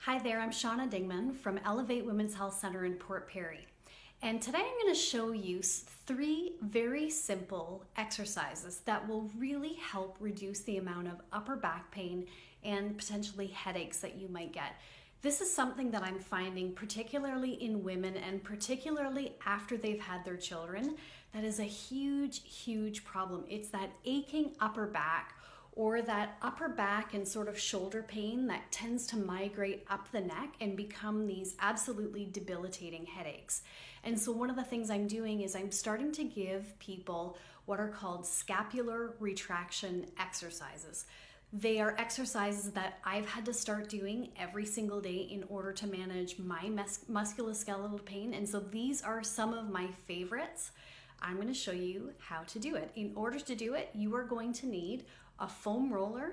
Hi there, I'm Shauna Dingman from Elevate Women's Health Center in Port Perry. And today I'm going to show you three very simple exercises that will really help reduce the amount of upper back pain and potentially headaches that you might get. This is something that I'm finding particularly in women and particularly after they've had their children. That is a huge problem. It's that aching upper back or that upper back and sort of shoulder pain that tends to migrate up the neck and become these absolutely debilitating headaches. And so one of the things I'm doing is I'm starting to give people what are called scapular retraction exercises. They are exercises that I've had to start doing every single day in order to manage my musculoskeletal pain. And so these are some of my favorites. I'm going to show you how to do it. In order to do it, you are going to need a foam roller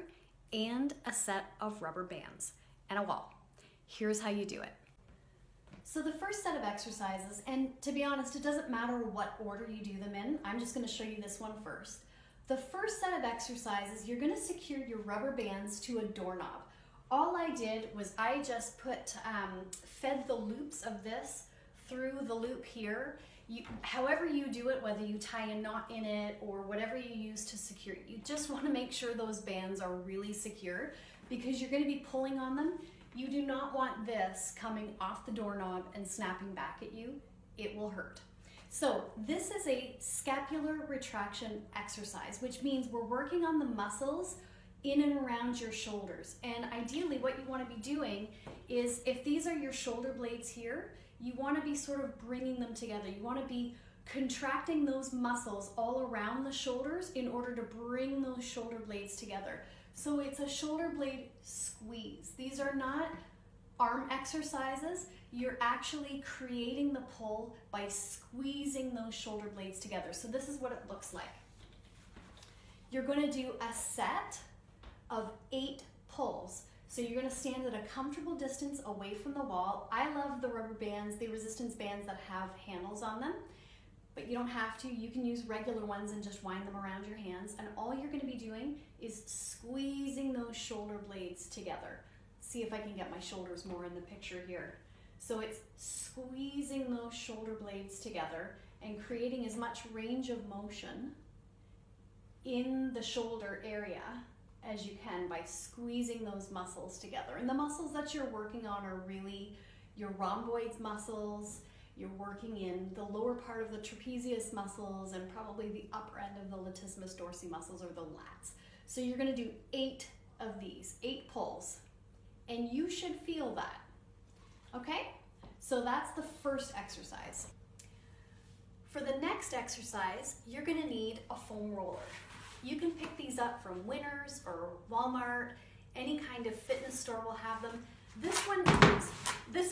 and a set of rubber bands and a wall. Here's how you do it. So the first set of exercises, and to be honest, it doesn't matter what order you do them in. I'm just going to show you this one first. The first set of exercises, you're going to secure your rubber bands to a doorknob. All I did was I just fed the loops of this through the loop here. However you do it, whether you tie a knot in it or whatever you use to secure it, you just want to make sure those bands are really secure because you're going to be pulling on them. You do not want this coming off the doorknob and snapping back at you. It will hurt. So this is a scapular retraction exercise, which means we're working on the muscles in and around your shoulders. And ideally what you want to be doing is, if these are your shoulder blades here, you want to be sort of bringing them together. You want to be contracting those muscles all around the shoulders in order to bring those shoulder blades together. So it's a shoulder blade squeeze. These are not arm exercises. You're actually creating the pull by squeezing those shoulder blades together. So this is what it looks like. You're going to do a set of 8 pulls. So you're going to stand at a comfortable distance away from the wall. I love the rubber bands, the resistance bands that have handles on them, but you don't have to. You can use regular ones and just wind them around your hands. And all you're going to be doing is squeezing those shoulder blades together. See if I can get my shoulders more in the picture here. So it's squeezing those shoulder blades together and creating as much range of motion in the shoulder area as you can by squeezing those muscles together. And the muscles that you're working on are really your rhomboids muscles. You're working in the lower part of the trapezius muscles and probably the upper end of the latissimus dorsi muscles, or the lats. So you're going to do 8 of these, 8 pulls, and you should feel that. Okay? So that's the first exercise. For the next exercise, you're going to need a foam roller. You can pick these up from Winners or Walmart. Any kind of fitness store will have them. This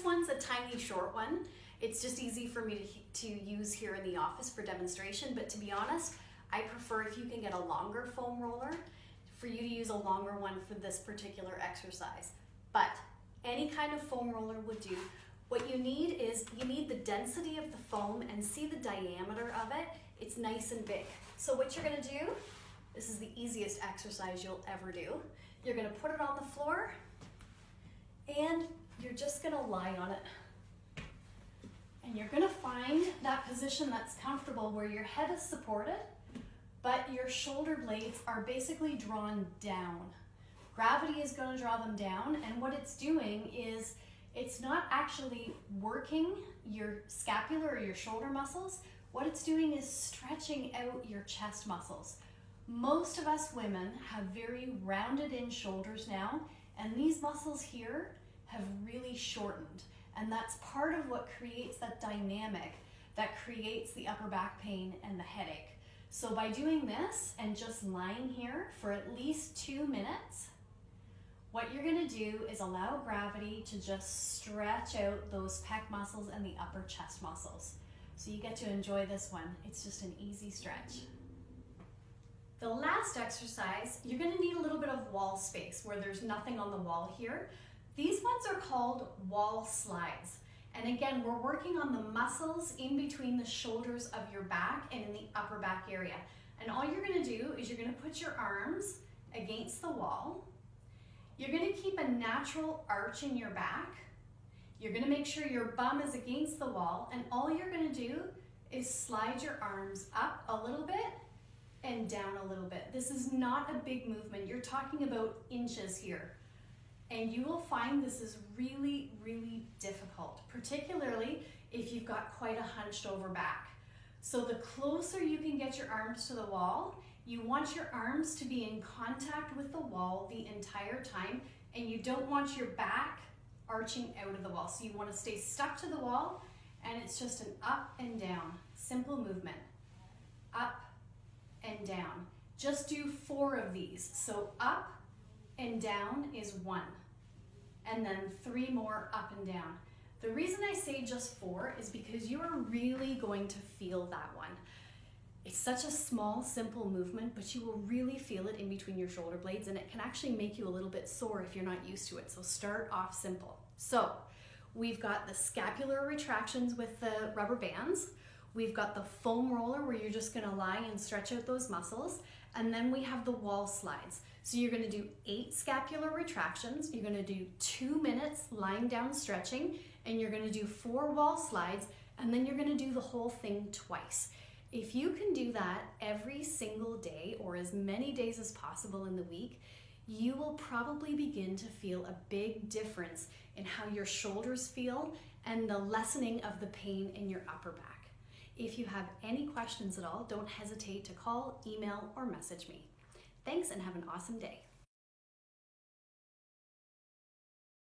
one's a tiny short one. It's just easy for me to use here in the office for demonstration, but to be honest, I prefer if you can get a longer foam roller, for you to use a longer one for this particular exercise. But any kind of foam roller would do. What you need is, you need the density of the foam, and see the diameter of it. It's nice and big. So what you're going to do, this is the easiest exercise you'll ever do. You're going to put it on the floor and you're just going to lie on it. And you're going to find that position that's comfortable where your head is supported, but your shoulder blades are basically drawn down. Gravity is going to draw them down, and what it's doing is it's not actually working your scapular or your shoulder muscles. What it's doing is stretching out your chest muscles. Most of us women have very rounded in shoulders now, and these muscles here have really shortened. And that's part of what creates that dynamic that creates the upper back pain and the headache. So by doing this and just lying here for at least 2 minutes, what you're going to do is allow gravity to just stretch out those pec muscles and the upper chest muscles. So you get to enjoy this one. It's just an easy stretch. The last exercise, you're going to need a little bit of wall space where there's nothing on the wall here. These ones are called wall slides. And again, we're working on the muscles in between the shoulders of your back and in the upper back area. And all you're going to do is you're going to put your arms against the wall. You're gonna keep a natural arch in your back. You're gonna make sure your bum is against the wall, and all you're gonna do is slide your arms up a little bit and down a little bit. This is not a big movement. You're talking about inches here. And you will find this is really, really difficult, particularly if you've got quite a hunched over back. So the closer you can get your arms to the wall, you want your arms to be in contact with the wall the entire time, and you don't want your back arching out of the wall. So you want to stay stuck to the wall, and it's just an up and down, simple movement. Up and down. Just do 4 of these. So up and down is 1, and then 3 more up and down. The reason I say just 4 is because you are really going to feel that one. It's such a small, simple movement, but you will really feel it in between your shoulder blades, and it can actually make you a little bit sore if you're not used to it. So start off simple. So we've got the scapular retractions with the rubber bands. We've got the foam roller where you're just gonna lie and stretch out those muscles. And then we have the wall slides. So you're gonna do 8 scapular retractions. You're gonna do 2 minutes lying down stretching, and you're gonna do 4 wall slides, and then you're gonna do the whole thing twice. If you can do that every single day or as many days as possible in the week, you will probably begin to feel a big difference in how your shoulders feel and the lessening of the pain in your upper back. If you have any questions at all, don't hesitate to call, email, or message me. Thanks and have an awesome day.